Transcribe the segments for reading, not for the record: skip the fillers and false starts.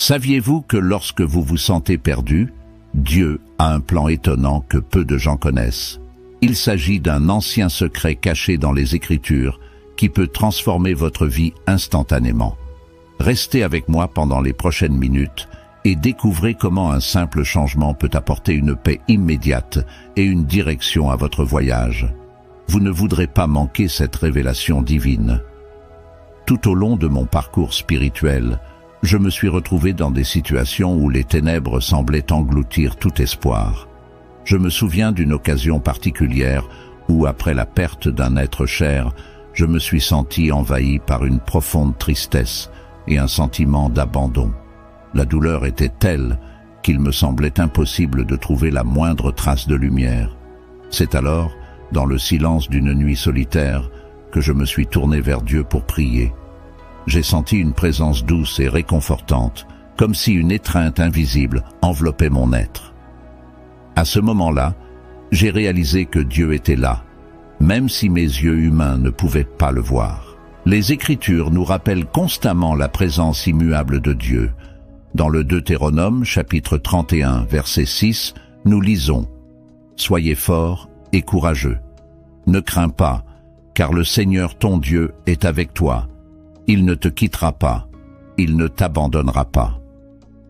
Saviez-vous que lorsque vous vous sentez perdu, Dieu a un plan étonnant que peu de gens connaissent? Il s'agit d'un ancien secret caché dans les Écritures qui peut transformer votre vie instantanément. Restez avec moi pendant les prochaines minutes et découvrez comment un simple changement peut apporter une paix immédiate et une direction à votre voyage. Vous ne voudrez pas manquer cette révélation divine. Tout au long de mon parcours spirituel, je me suis retrouvé dans des situations où les ténèbres semblaient engloutir tout espoir. Je me souviens d'une occasion particulière où, après la perte d'un être cher, je me suis senti envahi par une profonde tristesse et un sentiment d'abandon. La douleur était telle qu'il me semblait impossible de trouver la moindre trace de lumière. C'est alors, dans le silence d'une nuit solitaire, que je me suis tourné vers Dieu pour prier. J'ai senti une présence douce et réconfortante, comme si une étreinte invisible enveloppait mon être. À ce moment-là, j'ai réalisé que Dieu était là, même si mes yeux humains ne pouvaient pas le voir. Les Écritures nous rappellent constamment la présence immuable de Dieu. Dans le Deutéronome, chapitre 31, verset 6, nous lisons « Soyez forts et courageux. Ne crains pas, car le Seigneur ton Dieu est avec toi. Il ne te quittera pas, il ne t'abandonnera pas. »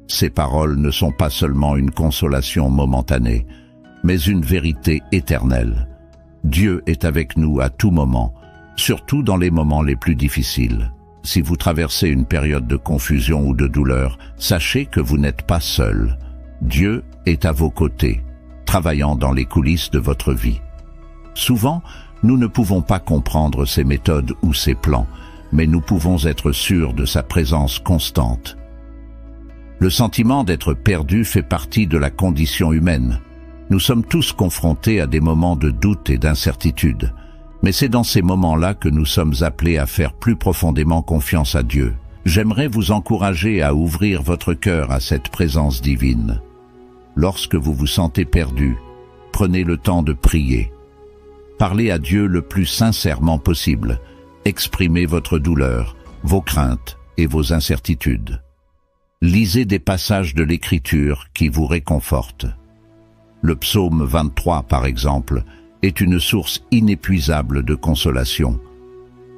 Ces paroles ne sont pas seulement une consolation momentanée, mais une vérité éternelle. Dieu est avec nous à tout moment, surtout dans les moments les plus difficiles. Si vous traversez une période de confusion ou de douleur, sachez que vous n'êtes pas seul. Dieu est à vos côtés, travaillant dans les coulisses de votre vie. Souvent, nous ne pouvons pas comprendre ses méthodes ou ses plans, mais nous pouvons être sûrs de sa présence constante. Le sentiment d'être perdu fait partie de la condition humaine. Nous sommes tous confrontés à des moments de doute et d'incertitude, mais c'est dans ces moments-là que nous sommes appelés à faire plus profondément confiance à Dieu. J'aimerais vous encourager à ouvrir votre cœur à cette présence divine. Lorsque vous vous sentez perdu, prenez le temps de prier. Parlez à Dieu le plus sincèrement possible. Exprimez votre douleur, vos craintes et vos incertitudes. Lisez des passages de l'Écriture qui vous réconfortent. Le psaume 23, par exemple, est une source inépuisable de consolation.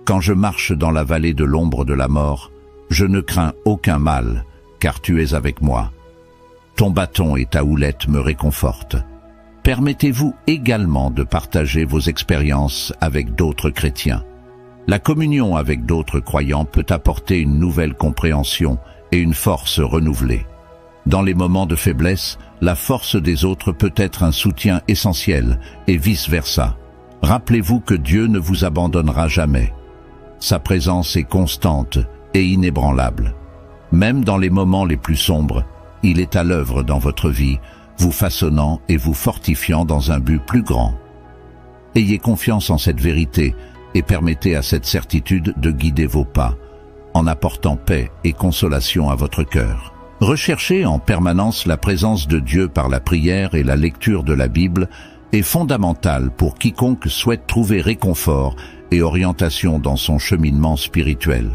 Quand je marche dans la vallée de l'ombre de la mort, je ne crains aucun mal, car tu es avec moi. Ton bâton et ta houlette me réconfortent. Permettez-vous également de partager vos expériences avec d'autres chrétiens. La communion avec d'autres croyants peut apporter une nouvelle compréhension et une force renouvelée. Dans les moments de faiblesse, la force des autres peut être un soutien essentiel et vice-versa. Rappelez-vous que Dieu ne vous abandonnera jamais. Sa présence est constante et inébranlable. Même dans les moments les plus sombres, il est à l'œuvre dans votre vie, vous façonnant et vous fortifiant dans un but plus grand. Ayez confiance en cette vérité et permettez à cette certitude de guider vos pas, en apportant paix et consolation à votre cœur. Rechercher en permanence la présence de Dieu par la prière et la lecture de la Bible est fondamental pour quiconque souhaite trouver réconfort et orientation dans son cheminement spirituel.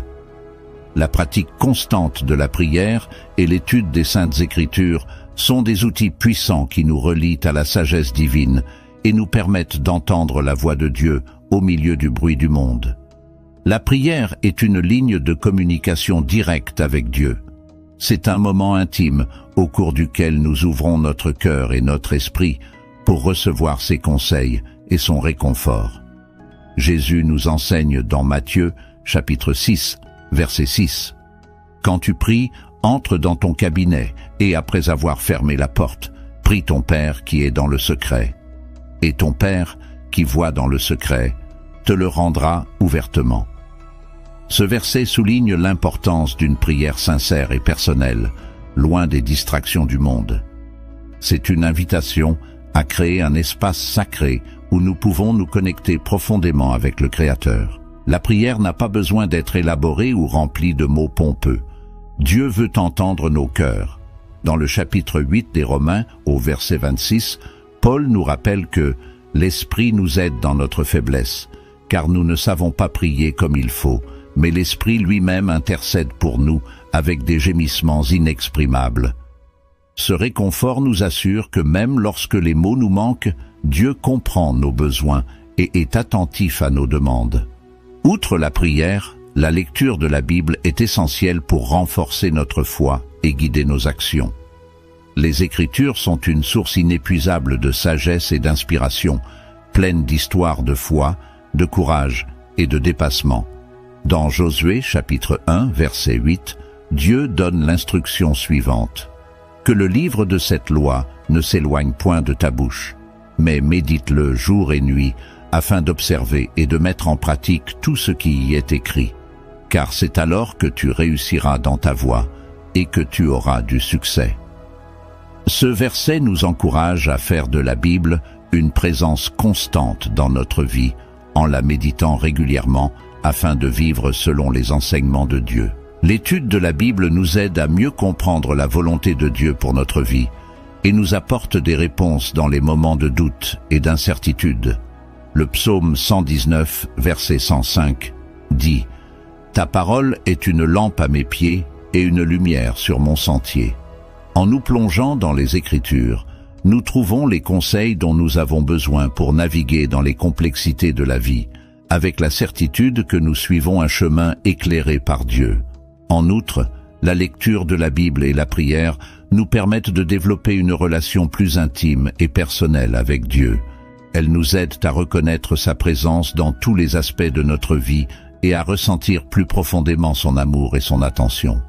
La pratique constante de la prière et l'étude des Saintes Écritures sont des outils puissants qui nous relient à la sagesse divine et nous permettent d'entendre la voix de Dieu au milieu du bruit du monde. La prière est une ligne de communication directe avec Dieu. C'est un moment intime au cours duquel nous ouvrons notre cœur et notre esprit pour recevoir ses conseils et son réconfort. Jésus nous enseigne dans Matthieu, chapitre 6, verset 6. « Quand tu pries, entre dans ton cabinet et après avoir fermé la porte, prie ton Père qui est dans le secret. Et ton Père, qui voit dans le secret, te le rendra ouvertement. » Ce verset souligne l'importance d'une prière sincère et personnelle, loin des distractions du monde. C'est une invitation à créer un espace sacré où nous pouvons nous connecter profondément avec le Créateur. La prière n'a pas besoin d'être élaborée ou remplie de mots pompeux. Dieu veut entendre nos cœurs. Dans le chapitre 8 des Romains, au verset 26, Paul nous rappelle que « l'Esprit nous aide dans notre faiblesse, car nous ne savons pas prier comme il faut, mais l'Esprit lui-même intercède pour nous avec des gémissements inexprimables. Ce réconfort nous assure que même lorsque les mots nous manquent, Dieu comprend nos besoins et est attentif à nos demandes. Outre la prière, la lecture de la Bible est essentielle pour renforcer notre foi et guider nos actions. Les Écritures sont une source inépuisable de sagesse et d'inspiration, pleine d'histoires de foi, de courage et de dépassement. Dans Josué chapitre 1, verset 8, Dieu donne l'instruction suivante. Que le livre de cette loi ne s'éloigne point de ta bouche, mais médite-le jour et nuit, afin d'observer et de mettre en pratique tout ce qui y est écrit. Car c'est alors que tu réussiras dans ta voie et que tu auras du succès. Ce verset nous encourage à faire de la Bible une présence constante dans notre vie, en la méditant régulièrement afin de vivre selon les enseignements de Dieu. L'étude de la Bible nous aide à mieux comprendre la volonté de Dieu pour notre vie et nous apporte des réponses dans les moments de doute et d'incertitude. Le psaume 119, verset 105, dit « Ta parole est une lampe à mes pieds et une lumière sur mon sentier. » En nous plongeant dans les Écritures, nous trouvons les conseils dont nous avons besoin pour naviguer dans les complexités de la vie, avec la certitude que nous suivons un chemin éclairé par Dieu. En outre, la lecture de la Bible et la prière nous permettent de développer une relation plus intime et personnelle avec Dieu. Elles nous aident à reconnaître sa présence dans tous les aspects de notre vie et à ressentir plus profondément son amour et son attention.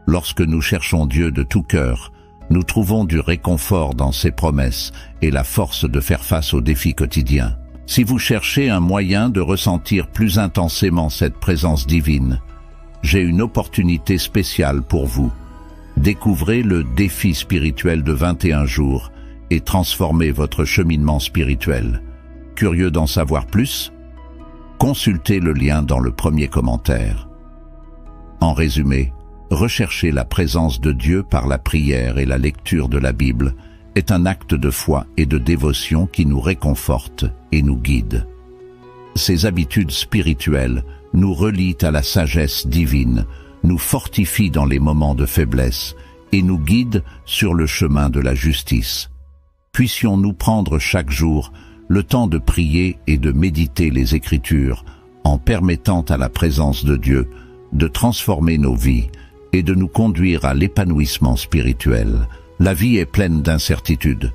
Lorsque nous cherchons Dieu de tout cœur, nous trouvons du réconfort dans ses promesses et la force de faire face aux défis quotidiens. Si vous cherchez un moyen de ressentir plus intensément cette présence divine, j'ai une opportunité spéciale pour vous. Découvrez le défi spirituel de 21 jours et transformez votre cheminement spirituel. Curieux d'en savoir plus? Consultez le lien dans le premier commentaire. En résumé, rechercher la présence de Dieu par la prière et la lecture de la Bible est un acte de foi et de dévotion qui nous réconforte et nous guide. Ces habitudes spirituelles nous relient à la sagesse divine, nous fortifient dans les moments de faiblesse et nous guident sur le chemin de la justice. Puissions-nous prendre chaque jour le temps de prier et de méditer les Écritures en permettant à la présence de Dieu de transformer nos vies et de nous conduire à l'épanouissement spirituel. La vie est pleine d'incertitudes.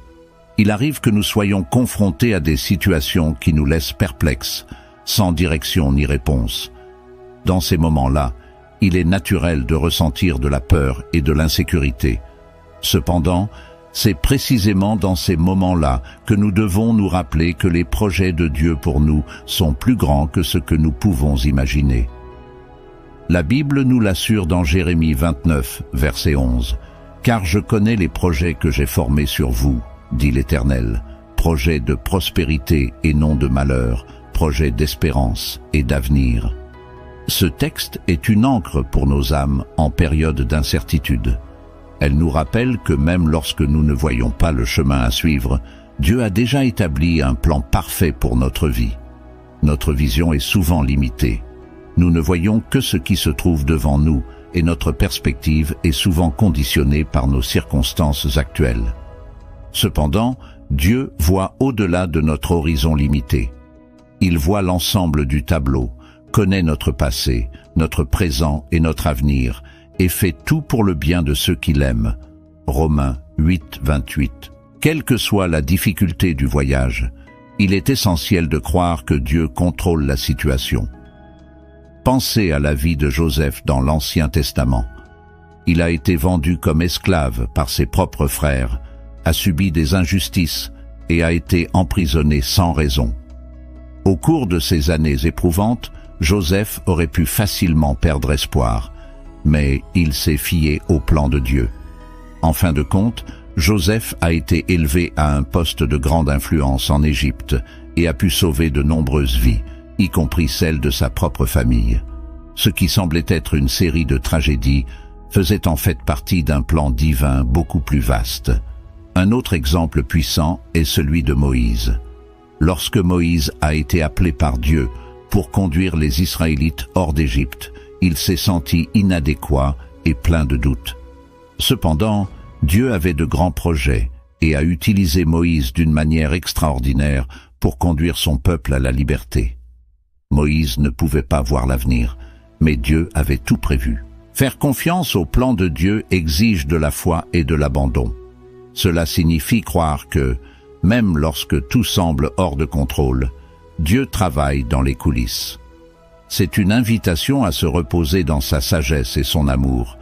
Il arrive que nous soyons confrontés à des situations qui nous laissent perplexes, sans direction ni réponse. Dans ces moments-là, il est naturel de ressentir de la peur et de l'insécurité. Cependant, c'est précisément dans ces moments-là que nous devons nous rappeler que les projets de Dieu pour nous sont plus grands que ce que nous pouvons imaginer. La Bible nous l'assure dans Jérémie 29, verset 11. « Car je connais les projets que j'ai formés sur vous, dit l'Éternel, projets de prospérité et non de malheur, projets d'espérance et d'avenir. » Ce texte est une ancre pour nos âmes en période d'incertitude. Elle nous rappelle que même lorsque nous ne voyons pas le chemin à suivre, Dieu a déjà établi un plan parfait pour notre vie. Notre vision est souvent limitée. Nous ne voyons que ce qui se trouve devant nous et notre perspective est souvent conditionnée par nos circonstances actuelles. Cependant, Dieu voit au-delà de notre horizon limité. Il voit l'ensemble du tableau, connaît notre passé, notre présent et notre avenir, et fait tout pour le bien de ceux qui l'aiment. Romains 8, 28. Quelle que soit la difficulté du voyage, il est essentiel de croire que Dieu contrôle la situation. Pensez à la vie de Joseph dans l'Ancien Testament. Il a été vendu comme esclave par ses propres frères, a subi des injustices et a été emprisonné sans raison. Au cours de ces années éprouvantes, Joseph aurait pu facilement perdre espoir, mais il s'est fié au plan de Dieu. En fin de compte, Joseph a été élevé à un poste de grande influence en Égypte et a pu sauver de nombreuses vies, y compris celle de sa propre famille. Ce qui semblait être une série de tragédies faisait en fait partie d'un plan divin beaucoup plus vaste. Un autre exemple puissant est celui de Moïse. Lorsque Moïse a été appelé par Dieu pour conduire les Israélites hors d'Égypte, il s'est senti inadéquat et plein de doutes. Cependant, Dieu avait de grands projets et a utilisé Moïse d'une manière extraordinaire pour conduire son peuple à la liberté. Moïse ne pouvait pas voir l'avenir, mais Dieu avait tout prévu. Faire confiance au plan de Dieu exige de la foi et de l'abandon. Cela signifie croire que, même lorsque tout semble hors de contrôle, Dieu travaille dans les coulisses. C'est une invitation à se reposer dans sa sagesse et son amour,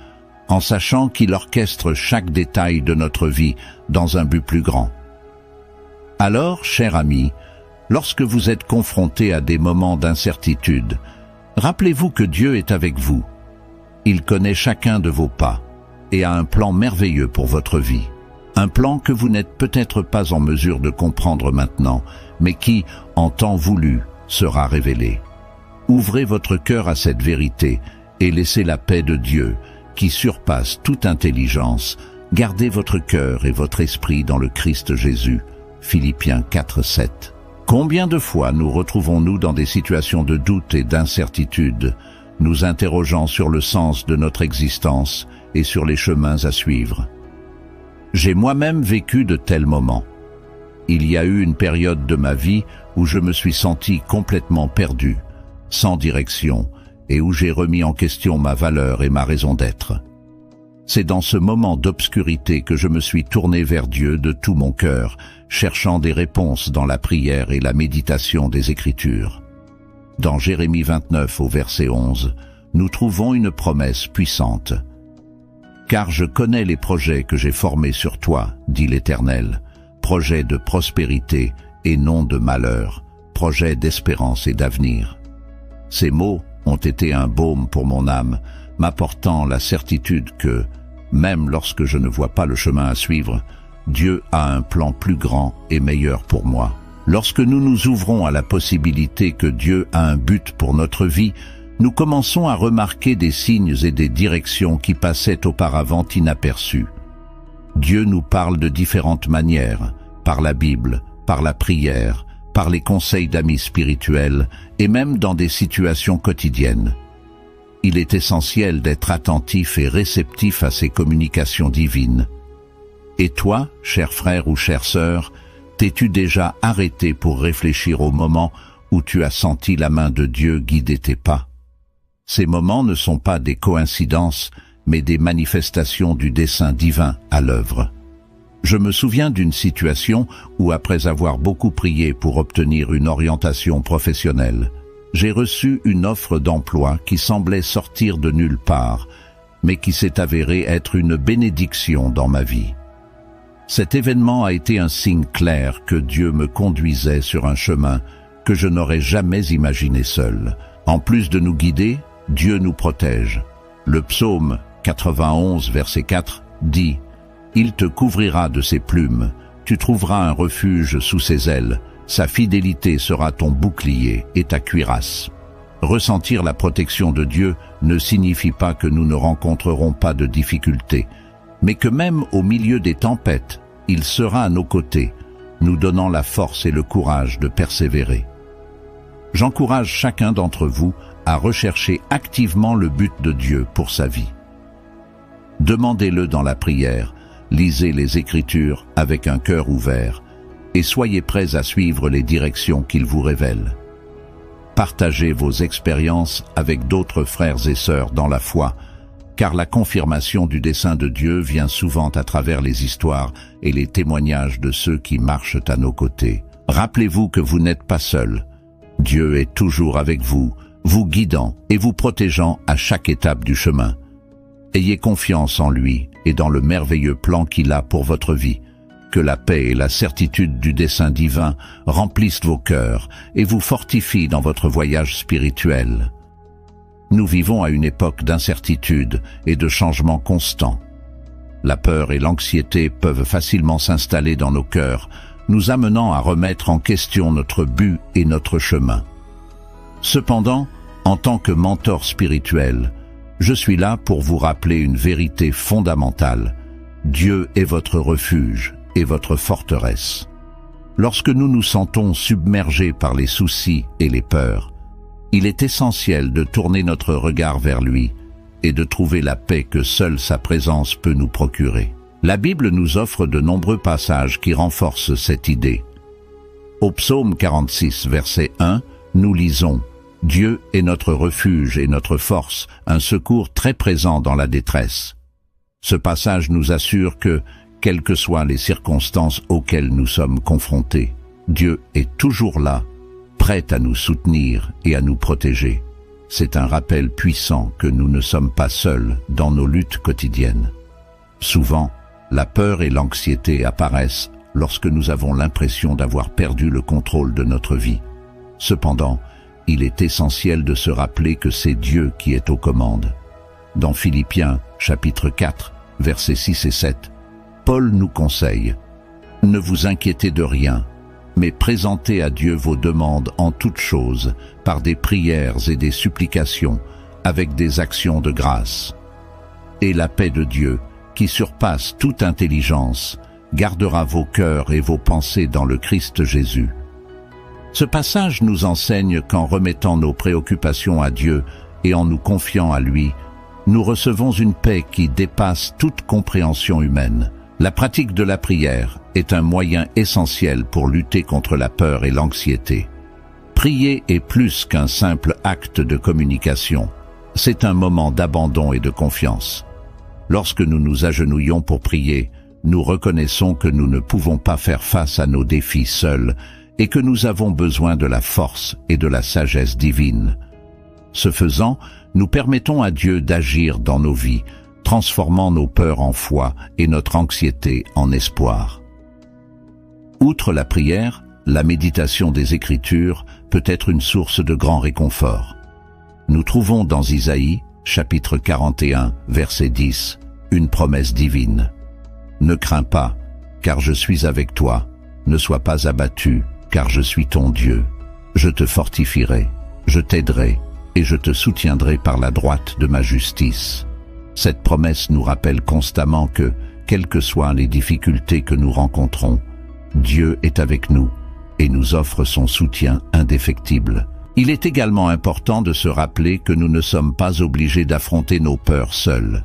en sachant qu'il orchestre chaque détail de notre vie dans un but plus grand. Alors, cher ami, lorsque vous êtes confronté à des moments d'incertitude, rappelez-vous que Dieu est avec vous. Il connaît chacun de vos pas et a un plan merveilleux pour votre vie. Un plan que vous n'êtes peut-être pas en mesure de comprendre maintenant, mais qui, en temps voulu, sera révélé. Ouvrez votre cœur à cette vérité et laissez la paix de Dieu, qui surpasse toute intelligence, garder votre cœur et votre esprit dans le Christ Jésus. Philippiens 4:7. Combien de fois nous retrouvons-nous dans des situations de doute et d'incertitude, nous interrogeant sur le sens de notre existence et sur les chemins à suivre? J'ai moi-même vécu de tels moments. Il y a eu une période de ma vie où je me suis senti complètement perdu, sans direction, et où j'ai remis en question ma valeur et ma raison d'être. C'est dans ce moment d'obscurité que je me suis tourné vers Dieu de tout mon cœur, cherchant des réponses dans la prière et la méditation des Écritures. Dans Jérémie 29 au verset 11, nous trouvons une promesse puissante. « Car je connais les projets que j'ai formés sur toi, dit l'Éternel, projets de prospérité et non de malheur, projets d'espérance et d'avenir. » Ces mots ont été un baume pour mon âme, m'apportant la certitude que, même lorsque je ne vois pas le chemin à suivre, Dieu a un plan plus grand et meilleur pour moi. Lorsque nous nous ouvrons à la possibilité que Dieu a un but pour notre vie, nous commençons à remarquer des signes et des directions qui passaient auparavant inaperçus. Dieu nous parle de différentes manières, par la Bible, par la prière, par les conseils d'amis spirituels et même dans des situations quotidiennes. Il est essentiel d'être attentif et réceptif à ces communications divines. Et toi, cher frère ou chère sœur, t'es-tu déjà arrêté pour réfléchir au moment où tu as senti la main de Dieu guider tes pas? Ces moments ne sont pas des coïncidences, mais des manifestations du dessein divin à l'œuvre. Je me souviens d'une situation où, après avoir beaucoup prié pour obtenir une orientation professionnelle, j'ai reçu une offre d'emploi qui semblait sortir de nulle part, mais qui s'est avérée être une bénédiction dans ma vie. Cet événement a été un signe clair que Dieu me conduisait sur un chemin que je n'aurais jamais imaginé seul. En plus de nous guider, Dieu nous protège. Le psaume 91, verset 4, dit « Il te couvrira de ses plumes, tu trouveras un refuge sous ses ailes, sa fidélité sera ton bouclier et ta cuirasse. » Ressentir la protection de Dieu ne signifie pas que nous ne rencontrerons pas de difficultés, mais que même au milieu des tempêtes, il sera à nos côtés, nous donnant la force et le courage de persévérer. J'encourage chacun d'entre vous à rechercher activement le but de Dieu pour sa vie. Demandez-le dans la prière, lisez les Écritures avec un cœur ouvert et soyez prêts à suivre les directions qu'il vous révèle. Partagez vos expériences avec d'autres frères et sœurs dans la foi, car la confirmation du dessein de Dieu vient souvent à travers les histoires et les témoignages de ceux qui marchent à nos côtés. Rappelez-vous que vous n'êtes pas seul. Dieu est toujours avec vous, vous guidant et vous protégeant à chaque étape du chemin. Ayez confiance en lui et dans le merveilleux plan qu'il a pour votre vie. Que la paix et la certitude du dessein divin remplissent vos cœurs et vous fortifient dans votre voyage spirituel. Nous vivons à une époque d'incertitude et de changements constants. La peur et l'anxiété peuvent facilement s'installer dans nos cœurs, nous amenant à remettre en question notre but et notre chemin. Cependant, en tant que mentor spirituel, je suis là pour vous rappeler une vérité fondamentale. Dieu est votre refuge et votre forteresse. Lorsque nous nous sentons submergés par les soucis et les peurs, il est essentiel de tourner notre regard vers lui et de trouver la paix que seule sa présence peut nous procurer. La Bible nous offre de nombreux passages qui renforcent cette idée. Au psaume 46, verset 1, nous lisons « Dieu est notre refuge et notre force, un secours très présent dans la détresse ». Ce passage nous assure que, quelles que soient les circonstances auxquelles nous sommes confrontés, Dieu est toujours là, prêt à nous soutenir et à nous protéger. C'est un rappel puissant que nous ne sommes pas seuls dans nos luttes quotidiennes. Souvent, la peur et l'anxiété apparaissent lorsque nous avons l'impression d'avoir perdu le contrôle de notre vie. Cependant, il est essentiel de se rappeler que c'est Dieu qui est aux commandes. Dans Philippiens, chapitre 4, versets 6 et 7, Paul nous conseille « Ne vous inquiétez de rien, mais présentez à Dieu vos demandes en toutes choses, par des prières et des supplications, avec des actions de grâce. Et la paix de Dieu, qui surpasse toute intelligence, gardera vos cœurs et vos pensées dans le Christ Jésus. » Ce passage nous enseigne qu'en remettant nos préoccupations à Dieu et en nous confiant à lui, nous recevons une paix qui dépasse toute compréhension humaine. La pratique de la prière est un moyen essentiel pour lutter contre la peur et l'anxiété. Prier est plus qu'un simple acte de communication. C'est un moment d'abandon et de confiance. Lorsque nous nous agenouillons pour prier, nous reconnaissons que nous ne pouvons pas faire face à nos défis seuls et que nous avons besoin de la force et de la sagesse divine. Ce faisant, nous permettons à Dieu d'agir dans nos vies, transformant nos peurs en foi et notre anxiété en espoir. Outre la prière, la méditation des Écritures peut être une source de grand réconfort. Nous trouvons dans Isaïe, chapitre 41, verset 10, une promesse divine. « Ne crains pas, car je suis avec toi. Ne sois pas abattu, car je suis ton Dieu. Je te fortifierai, je t'aiderai, et je te soutiendrai par la droite de ma justice. » Cette promesse nous rappelle constamment que, quelles que soient les difficultés que nous rencontrons, Dieu est avec nous et nous offre son soutien indéfectible. Il est également important de se rappeler que nous ne sommes pas obligés d'affronter nos peurs seuls.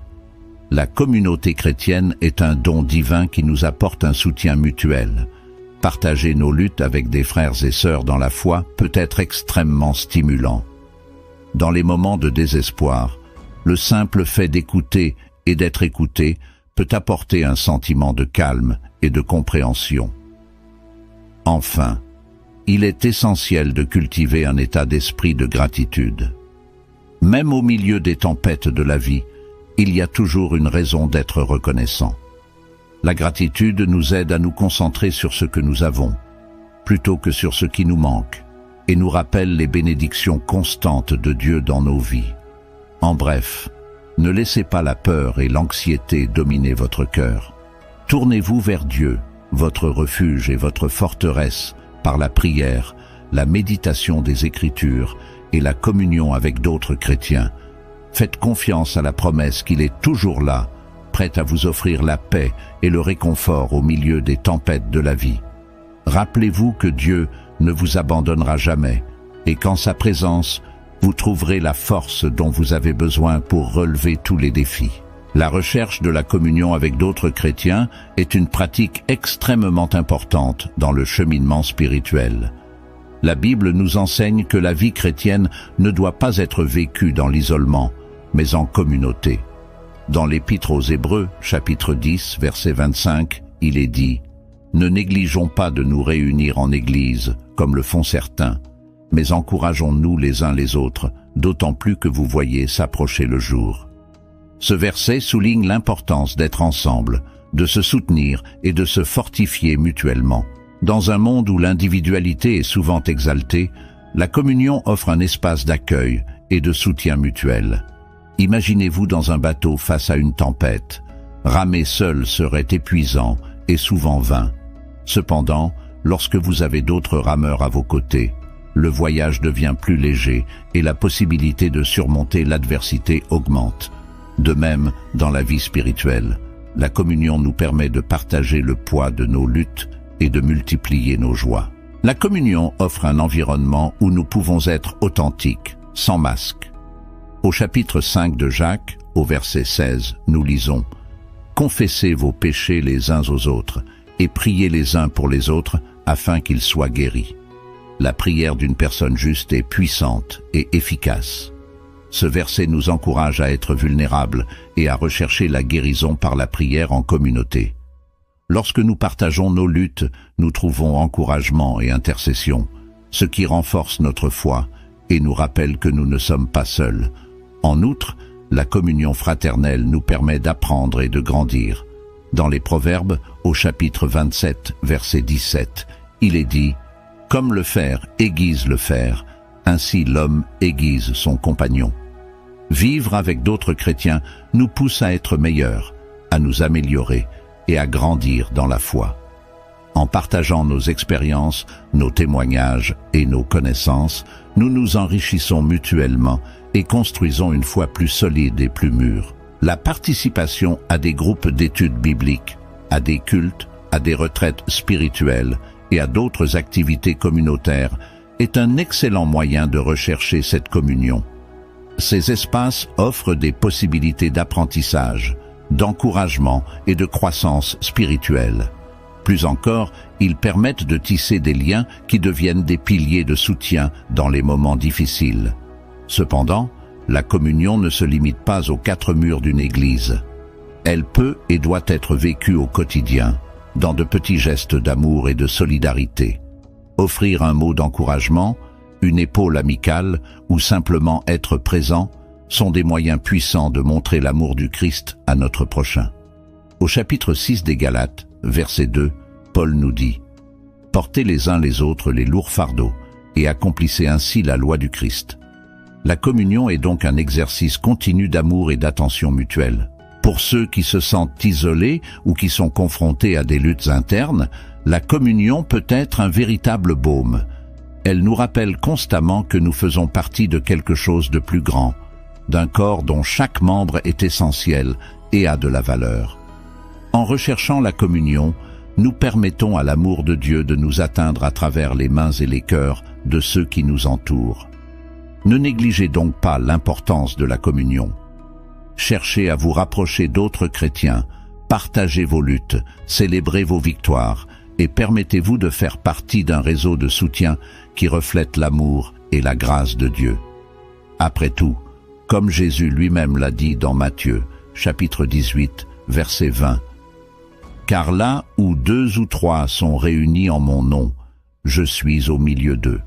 La communauté chrétienne est un don divin qui nous apporte un soutien mutuel. Partager nos luttes avec des frères et sœurs dans la foi peut être extrêmement stimulant. Dans les moments de désespoir, le simple fait d'écouter et d'être écouté peut apporter un sentiment de calme et de compréhension. Enfin, il est essentiel de cultiver un état d'esprit de gratitude. Même au milieu des tempêtes de la vie, il y a toujours une raison d'être reconnaissant. La gratitude nous aide à nous concentrer sur ce que nous avons, plutôt que sur ce qui nous manque, et nous rappelle les bénédictions constantes de Dieu dans nos vies. En bref, ne laissez pas la peur et l'anxiété dominer votre cœur. Tournez-vous vers Dieu, votre refuge et votre forteresse, par la prière, la méditation des Écritures et la communion avec d'autres chrétiens. Faites confiance à la promesse qu'il est toujours là, prêt à vous offrir la paix et le réconfort au milieu des tempêtes de la vie. Rappelez-vous que Dieu ne vous abandonnera jamais et qu'en sa présence, vous trouverez la force dont vous avez besoin pour relever tous les défis. La recherche de la communion avec d'autres chrétiens est une pratique extrêmement importante dans le cheminement spirituel. La Bible nous enseigne que la vie chrétienne ne doit pas être vécue dans l'isolement, mais en communauté. Dans l'Épître aux Hébreux, chapitre 10, verset 25, il est dit « Ne négligeons pas de nous réunir en Église, comme le font certains, mais encourageons-nous les uns les autres, d'autant plus que vous voyez s'approcher le jour. » Ce verset souligne l'importance d'être ensemble, de se soutenir et de se fortifier mutuellement. Dans un monde où l'individualité est souvent exaltée, la communion offre un espace d'accueil et de soutien mutuel. Imaginez-vous dans un bateau face à une tempête. Ramer seul serait épuisant et souvent vain. Cependant, lorsque vous avez d'autres rameurs à vos côtés, le voyage devient plus léger et la possibilité de surmonter l'adversité augmente. De même, dans la vie spirituelle, la communion nous permet de partager le poids de nos luttes et de multiplier nos joies. La communion offre un environnement où nous pouvons être authentiques, sans masque. Au chapitre 5 de Jacques, au verset 16, nous lisons « Confessez vos péchés les uns aux autres et priez les uns pour les autres afin qu'ils soient guéris. » La prière d'une personne juste est puissante et efficace. Ce verset nous encourage à être vulnérables et à rechercher la guérison par la prière en communauté. Lorsque nous partageons nos luttes, nous trouvons encouragement et intercession, ce qui renforce notre foi et nous rappelle que nous ne sommes pas seuls. En outre, la communion fraternelle nous permet d'apprendre et de grandir. Dans les Proverbes, au chapitre 27, verset 17, il est dit « Comme le fer aiguise le fer, ainsi l'homme aiguise son compagnon. » Vivre avec d'autres chrétiens nous pousse à être meilleurs, à nous améliorer et à grandir dans la foi. En partageant nos expériences, nos témoignages et nos connaissances, nous nous enrichissons mutuellement et construisons une foi plus solide et plus mûre. La participation à des groupes d'études bibliques, à des cultes, à des retraites spirituelles et à d'autres activités communautaires est un excellent moyen de rechercher cette communion. Ces espaces offrent des possibilités d'apprentissage, d'encouragement et de croissance spirituelle. Plus encore, ils permettent de tisser des liens qui deviennent des piliers de soutien dans les moments difficiles. Cependant, la communion ne se limite pas aux quatre murs d'une église. Elle peut et doit être vécue au quotidien, dans de petits gestes d'amour et de solidarité. Offrir un mot d'encouragement, une épaule amicale ou simplement être présent sont des moyens puissants de montrer l'amour du Christ à notre prochain. Au chapitre 6 des Galates, verset 2, Paul nous dit « Portez les uns les autres les lourds fardeaux et accomplissez ainsi la loi du Christ. » La communion est donc un exercice continu d'amour et d'attention mutuelle. Pour ceux qui se sentent isolés ou qui sont confrontés à des luttes internes, la communion peut être un véritable baume. Elle nous rappelle constamment que nous faisons partie de quelque chose de plus grand, d'un corps dont chaque membre est essentiel et a de la valeur. En recherchant la communion, nous permettons à l'amour de Dieu de nous atteindre à travers les mains et les cœurs de ceux qui nous entourent. Ne négligez donc pas l'importance de la communion. Cherchez à vous rapprocher d'autres chrétiens, partagez vos luttes, célébrez vos victoires et permettez-vous de faire partie d'un réseau de soutien qui reflète l'amour et la grâce de Dieu. Après tout, comme Jésus lui-même l'a dit dans Matthieu, chapitre 18, verset 20, « Car là où 2 ou 3 sont réunis en mon nom, je suis au milieu d'eux. »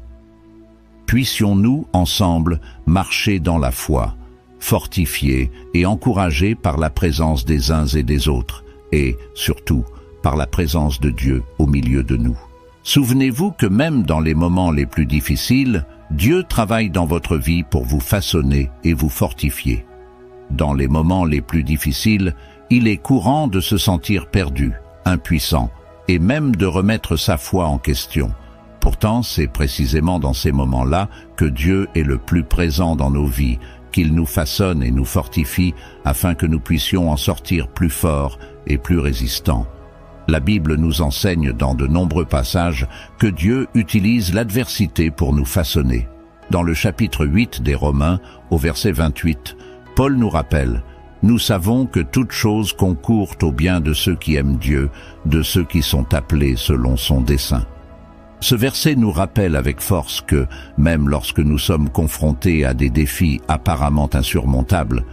Puissions-nous ensemble marcher dans la foi, fortifiés et encouragés par la présence des uns et des autres, et, surtout, par la présence de Dieu au milieu de nous. Souvenez-vous que même dans les moments les plus difficiles, Dieu travaille dans votre vie pour vous façonner et vous fortifier. Dans les moments les plus difficiles, il est courant de se sentir perdu, impuissant, et même de remettre sa foi en question. Pourtant, c'est précisément dans ces moments-là que Dieu est le plus présent dans nos vies, qu'il nous façonne et nous fortifie afin que nous puissions en sortir plus forts et plus résistants. La Bible nous enseigne dans de nombreux passages que Dieu utilise l'adversité pour nous façonner. Dans le chapitre 8 des Romains, au verset 28, Paul nous rappelle « Nous savons que toute chose concourt au bien de ceux qui aiment Dieu, de ceux qui sont appelés selon son dessein. » Ce verset nous rappelle avec force que, même lorsque nous sommes confrontés à des défis apparemment insurmontables,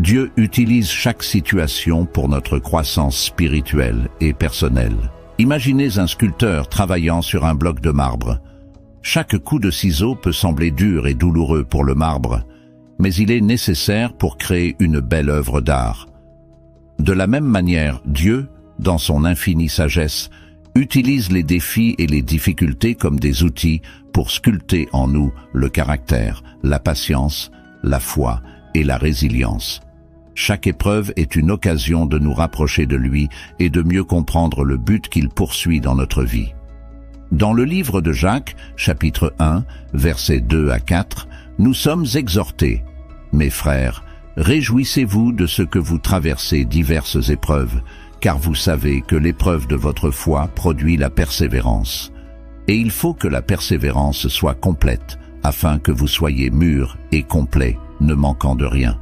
Dieu utilise chaque situation pour notre croissance spirituelle et personnelle. Imaginez un sculpteur travaillant sur un bloc de marbre. Chaque coup de ciseau peut sembler dur et douloureux pour le marbre, mais il est nécessaire pour créer une belle œuvre d'art. De la même manière, Dieu, dans son infinie sagesse, utilise les défis et les difficultés comme des outils pour sculpter en nous le caractère, la patience, la foi et la résilience. Chaque épreuve est une occasion de nous rapprocher de lui et de mieux comprendre le but qu'il poursuit dans notre vie. Dans le livre de Jacques, chapitre 1, versets 2 à 4, nous sommes exhortés. « Mes frères, réjouissez-vous de ce que vous traversez diverses épreuves, car vous savez que l'épreuve de votre foi produit la persévérance. Et il faut que la persévérance soit complète, afin que vous soyez mûrs et complets, ne manquant de rien. »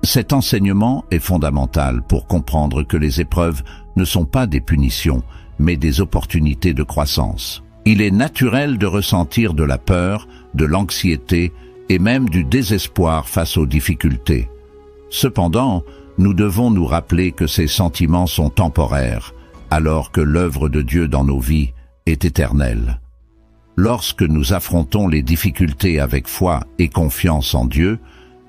Cet enseignement est fondamental pour comprendre que les épreuves ne sont pas des punitions, mais des opportunités de croissance. Il est naturel de ressentir de la peur, de l'anxiété et même du désespoir face aux difficultés. Cependant, nous devons nous rappeler que ces sentiments sont temporaires, alors que l'œuvre de Dieu dans nos vies est éternelle. Lorsque nous affrontons les difficultés avec foi et confiance en Dieu,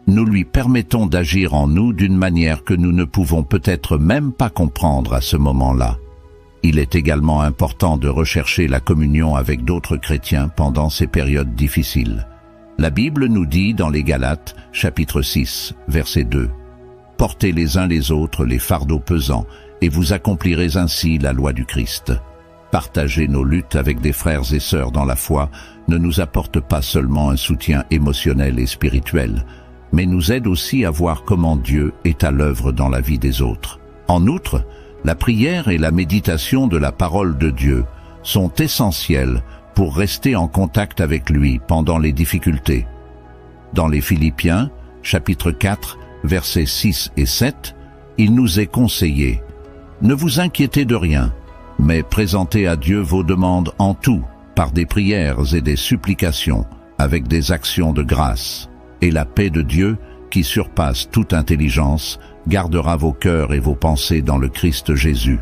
nous lui permettons d'agir en nous d'une manière que nous ne pouvons peut-être même pas comprendre à ce moment-là. Il est également important de rechercher la communion avec d'autres chrétiens pendant ces périodes difficiles. La Bible nous dit dans les Galates, chapitre 6, verset 2, « Portez les uns les autres les fardeaux pesants, et vous accomplirez ainsi la loi du Christ. » Partager nos luttes avec des frères et sœurs dans la foi ne nous apporte pas seulement un soutien émotionnel et spirituel, mais nous aide aussi à voir comment Dieu est à l'œuvre dans la vie des autres. En outre, la prière et la méditation de la parole de Dieu sont essentielles pour rester en contact avec lui pendant les difficultés. Dans les Philippiens, chapitre 4, versets 6 et 7, il nous est conseillé « Ne vous inquiétez de rien, mais présentez à Dieu vos demandes en tout, par des prières et des supplications, avec des actions de grâce. Et la paix de Dieu, qui surpasse toute intelligence, gardera vos cœurs et vos pensées dans le Christ Jésus. »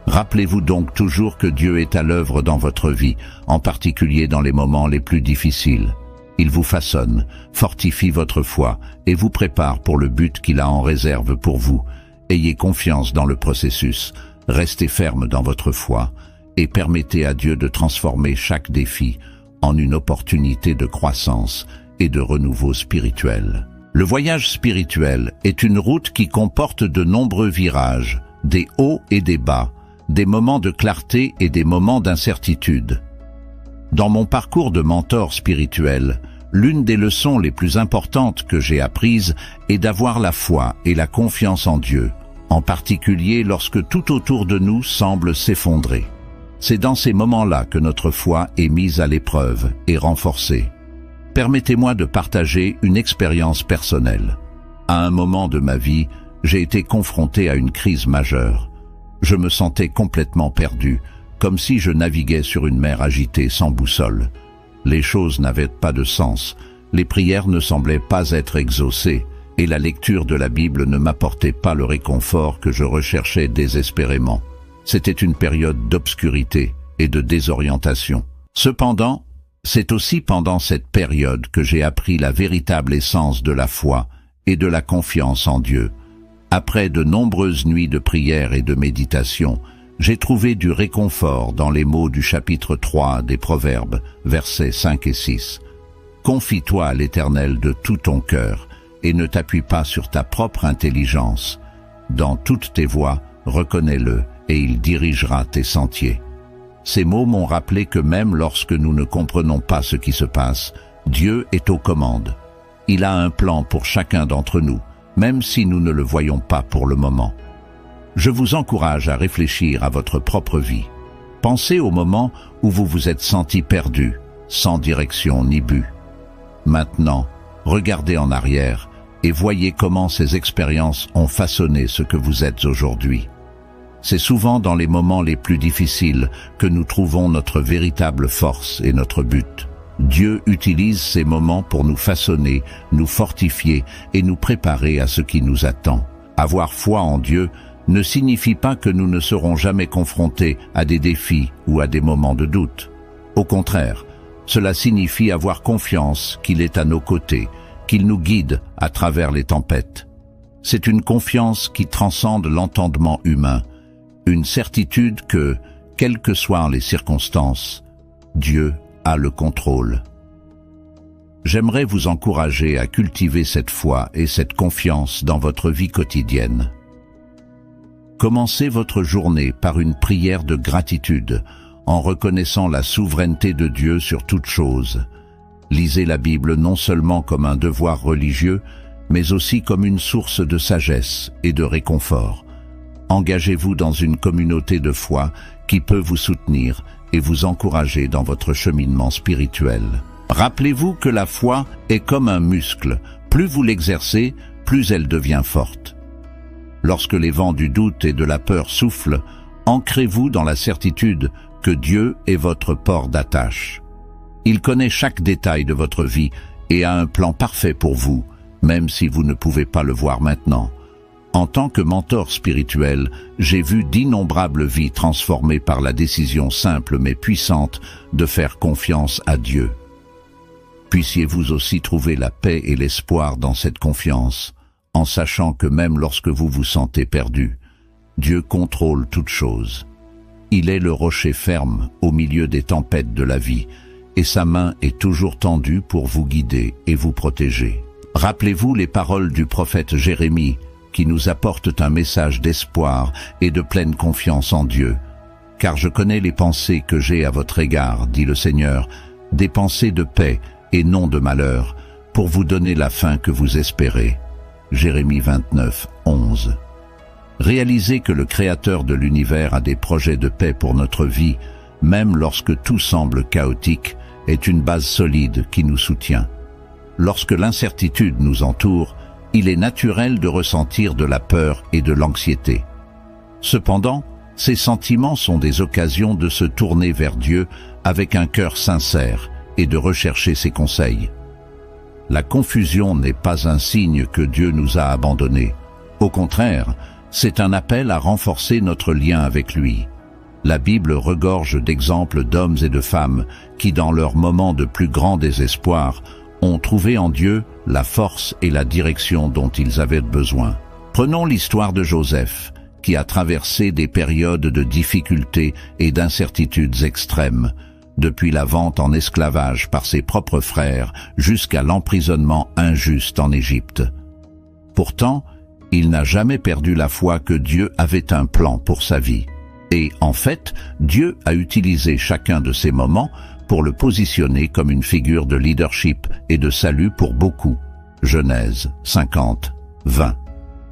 Rappelez-vous donc toujours que Dieu est à l'œuvre dans votre vie, en particulier dans les moments les plus difficiles. Il vous façonne, fortifie votre foi et vous prépare pour le but qu'il a en réserve pour vous. Ayez confiance dans le processus, restez ferme dans votre foi et permettez à Dieu de transformer chaque défi en une opportunité de croissance et de renouveau spirituel. Le voyage spirituel est une route qui comporte de nombreux virages, des hauts et des bas, des moments de clarté et des moments d'incertitude. Dans mon parcours de mentor spirituel, l'une des leçons les plus importantes que j'ai apprises est d'avoir la foi et la confiance en Dieu, en particulier lorsque tout autour de nous semble s'effondrer. C'est dans ces moments-là que notre foi est mise à l'épreuve et renforcée. Permettez-moi de partager une expérience personnelle. À un moment de ma vie, j'ai été confronté à une crise majeure. Je me sentais complètement perdu, comme si je naviguais sur une mer agitée sans boussole. Les choses n'avaient pas de sens, les prières ne semblaient pas être exaucées, et la lecture de la Bible ne m'apportait pas le réconfort que je recherchais désespérément. C'était une période d'obscurité et de désorientation. Cependant, c'est aussi pendant cette période que j'ai appris la véritable essence de la foi et de la confiance en Dieu. Après de nombreuses nuits de prière et de méditation, j'ai trouvé du réconfort dans les mots du chapitre 3 des Proverbes, versets 5 et 6. « Confie-toi à l'Éternel de tout ton cœur et ne t'appuie pas sur ta propre intelligence. Dans toutes tes voies, reconnais-le et il dirigera tes sentiers. » Ces mots m'ont rappelé que même lorsque nous ne comprenons pas ce qui se passe, Dieu est aux commandes. Il a un plan pour chacun d'entre nous, même si nous ne le voyons pas pour le moment. Je vous encourage à réfléchir à votre propre vie. Pensez au moment où vous vous êtes senti perdu, sans direction ni but. Maintenant, regardez en arrière et voyez comment ces expériences ont façonné ce que vous êtes aujourd'hui. C'est souvent dans les moments les plus difficiles que nous trouvons notre véritable force et notre but. Dieu utilise ces moments pour nous façonner, nous fortifier et nous préparer à ce qui nous attend. Avoir foi en Dieu ne signifie pas que nous ne serons jamais confrontés à des défis ou à des moments de doute. Au contraire, cela signifie avoir confiance qu'il est à nos côtés, qu'il nous guide à travers les tempêtes. C'est une confiance qui transcende l'entendement humain, une certitude que, quelles que soient les circonstances, Dieu a le contrôle. J'aimerais vous encourager à cultiver cette foi et cette confiance dans votre vie quotidienne. Commencez votre journée par une prière de gratitude, en reconnaissant la souveraineté de Dieu sur toute chose. Lisez la Bible non seulement comme un devoir religieux, mais aussi comme une source de sagesse et de réconfort. Engagez-vous dans une communauté de foi qui peut vous soutenir et vous encourager dans votre cheminement spirituel. Rappelez-vous que la foi est comme un muscle. Plus vous l'exercez, plus elle devient forte. Lorsque les vents du doute et de la peur soufflent, ancrez-vous dans la certitude que Dieu est votre port d'attache. Il connaît chaque détail de votre vie et a un plan parfait pour vous, même si vous ne pouvez pas le voir maintenant. En tant que mentor spirituel, j'ai vu d'innombrables vies transformées par la décision simple mais puissante de faire confiance à Dieu. Puissiez-vous aussi trouver la paix et l'espoir dans cette confiance, en sachant que même lorsque vous vous sentez perdu, Dieu contrôle toutes choses. Il est le rocher ferme au milieu des tempêtes de la vie, et sa main est toujours tendue pour vous guider et vous protéger. Rappelez-vous les paroles du prophète Jérémie, qui nous apportent un message d'espoir et de pleine confiance en Dieu. « Car je connais les pensées que j'ai à votre égard, dit le Seigneur, des pensées de paix et non de malheur, pour vous donner la fin que vous espérez. » Jérémie 29, 11. Réalisez que le Créateur de l'univers a des projets de paix pour notre vie, même lorsque tout semble chaotique, est une base solide qui nous soutient. Lorsque l'incertitude nous entoure, il est naturel de ressentir de la peur et de l'anxiété. Cependant, ces sentiments sont des occasions de se tourner vers Dieu avec un cœur sincère et de rechercher ses conseils. La confusion n'est pas un signe que Dieu nous a abandonnés. Au contraire, c'est un appel à renforcer notre lien avec lui. La Bible regorge d'exemples d'hommes et de femmes qui, dans leurs moments de plus grand désespoir, ont trouvé en Dieu la force et la direction dont ils avaient besoin. Prenons l'histoire de Joseph, qui a traversé des périodes de difficultés et d'incertitudes extrêmes, depuis la vente en esclavage par ses propres frères jusqu'à l'emprisonnement injuste en Égypte. Pourtant, il n'a jamais perdu la foi que Dieu avait un plan pour sa vie. Et en fait, Dieu a utilisé chacun de ces moments pour le positionner comme une figure de leadership et de salut pour beaucoup. Genèse 50, 20.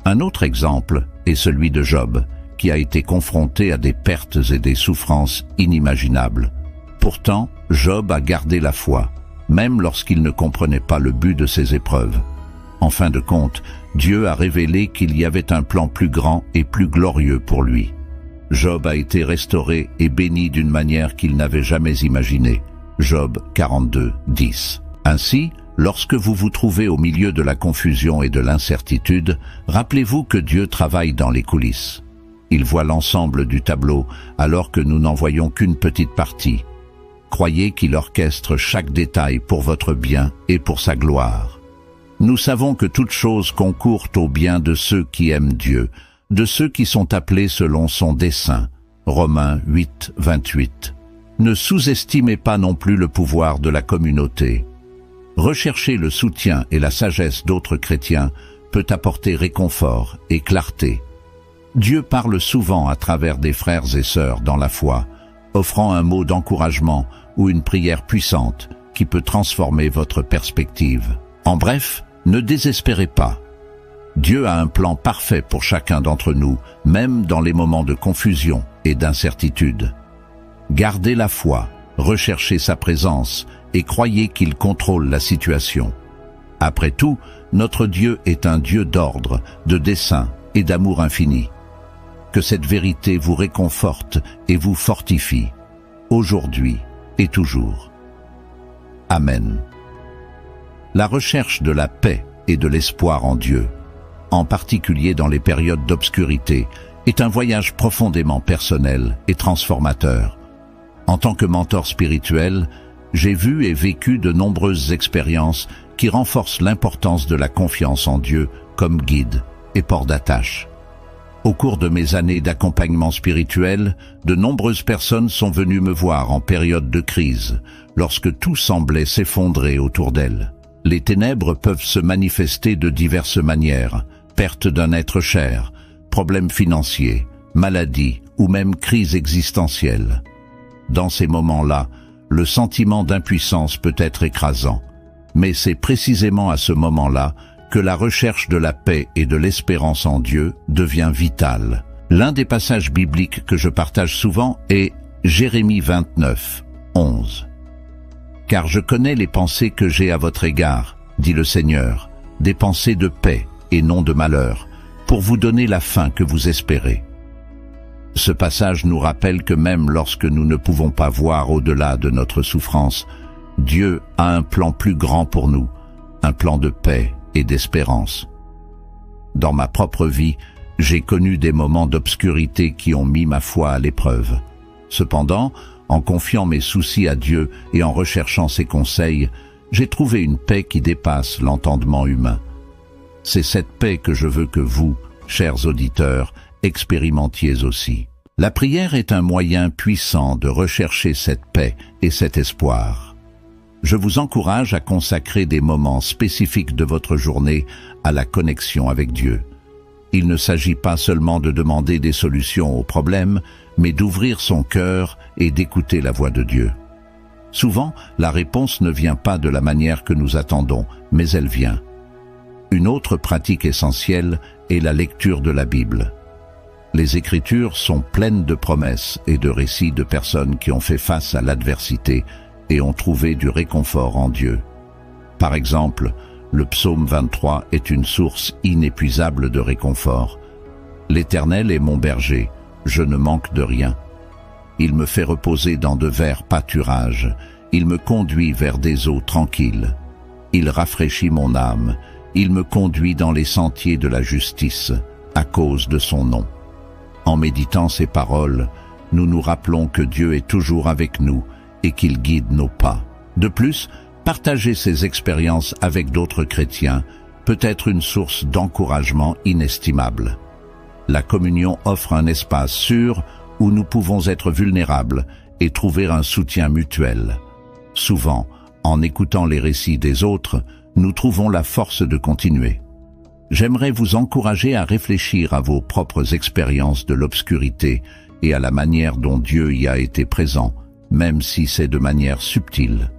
Un autre exemple est celui de Job, qui a été confronté à des pertes et des souffrances inimaginables. Pourtant, Job a gardé la foi, même lorsqu'il ne comprenait pas le but de ses épreuves. En fin de compte, Dieu a révélé qu'il y avait un plan plus grand et plus glorieux pour lui. Job a été restauré et béni d'une manière qu'il n'avait jamais imaginée. Job 42, 10. Ainsi, lorsque vous vous trouvez au milieu de la confusion et de l'incertitude, rappelez-vous que Dieu travaille dans les coulisses. Il voit l'ensemble du tableau alors que nous n'en voyons qu'une petite partie. Croyez qu'il orchestre chaque détail pour votre bien et pour sa gloire. Nous savons que toute chose concourt au bien de ceux qui aiment Dieu, de ceux qui sont appelés selon son dessein. Romains 8, 28. Ne sous-estimez pas non plus le pouvoir de la communauté. Rechercher le soutien et la sagesse d'autres chrétiens peut apporter réconfort et clarté. Dieu parle souvent à travers des frères et sœurs dans la foi, offrant un mot d'encouragement ou une prière puissante qui peut transformer votre perspective. En bref, ne désespérez pas. Dieu a un plan parfait pour chacun d'entre nous, même dans les moments de confusion et d'incertitude. Gardez la foi, recherchez sa présence et croyez qu'il contrôle la situation. Après tout, notre Dieu est un Dieu d'ordre, de dessein et d'amour infini. Que cette vérité vous réconforte et vous fortifie, aujourd'hui et toujours. Amen. La recherche de la paix et de l'espoir en Dieu, en particulier dans les périodes d'obscurité, est un voyage profondément personnel et transformateur. En tant que mentor spirituel, j'ai vu et vécu de nombreuses expériences qui renforcent l'importance de la confiance en Dieu comme guide et port d'attache. Au cours de mes années d'accompagnement spirituel, de nombreuses personnes sont venues me voir en période de crise, lorsque tout semblait s'effondrer autour d'elles. Les ténèbres peuvent se manifester de diverses manières: perte d'un être cher, problèmes financiers, maladie ou même crise existentielle. Dans ces moments-là, le sentiment d'impuissance peut être écrasant, mais c'est précisément à ce moment-là que la recherche de la paix et de l'espérance en Dieu devient vitale. L'un des passages bibliques que je partage souvent est Jérémie 29, 11. « Car je connais les pensées que j'ai à votre égard, dit le Seigneur, des pensées de paix et non de malheur, pour vous donner la fin que vous espérez. Ce passage nous rappelle que même lorsque nous ne pouvons pas voir au-delà de notre souffrance, Dieu a un plan plus grand pour nous, un plan de paix et d'espérance. Dans ma propre vie, j'ai connu des moments d'obscurité qui ont mis ma foi à l'épreuve. Cependant, en confiant mes soucis à Dieu et en recherchant ses conseils, j'ai trouvé une paix qui dépasse l'entendement humain. C'est cette paix que je veux que vous, chers auditeurs, expérimentiez aussi. La prière est un moyen puissant de rechercher cette paix et cet espoir. Je vous encourage à consacrer des moments spécifiques de votre journée à la connexion avec Dieu. Il ne s'agit pas seulement de demander des solutions aux problèmes, mais d'ouvrir son cœur et d'écouter la voix de Dieu. Souvent, la réponse ne vient pas de la manière que nous attendons, mais elle vient. Une autre pratique essentielle est la lecture de la Bible. Les Écritures sont pleines de promesses et de récits de personnes qui ont fait face à l'adversité et ont trouvé du réconfort en Dieu. Par exemple, le psaume 23 est une source inépuisable de réconfort. « L'Éternel est mon berger, je ne manque de rien. Il me fait reposer dans de verts pâturages, il me conduit vers des eaux tranquilles. Il rafraîchit mon âme, il me conduit dans les sentiers de la justice, à cause de son nom. » En méditant ces paroles, nous nous rappelons que Dieu est toujours avec nous et qu'il guide nos pas. De plus, partager ces expériences avec d'autres chrétiens peut être une source d'encouragement inestimable. La communion offre un espace sûr où nous pouvons être vulnérables et trouver un soutien mutuel. Souvent, en écoutant les récits des autres, nous trouvons la force de continuer. J'aimerais vous encourager à réfléchir à vos propres expériences de l'obscurité et à la manière dont Dieu y a été présent, même si c'est de manière subtile.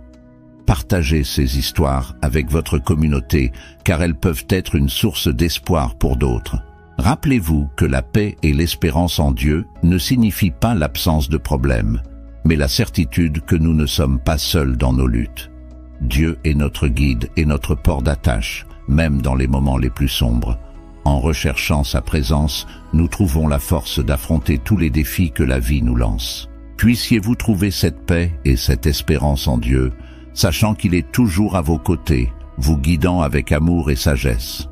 Partagez ces histoires avec votre communauté, car elles peuvent être une source d'espoir pour d'autres. Rappelez-vous que la paix et l'espérance en Dieu ne signifient pas l'absence de problèmes, mais la certitude que nous ne sommes pas seuls dans nos luttes. Dieu est notre guide et notre port d'attache, même dans les moments les plus sombres. En recherchant sa présence, nous trouvons la force d'affronter tous les défis que la vie nous lance. Puissiez-vous trouver cette paix et cette espérance en Dieu, sachant qu'il est toujours à vos côtés, vous guidant avec amour et sagesse.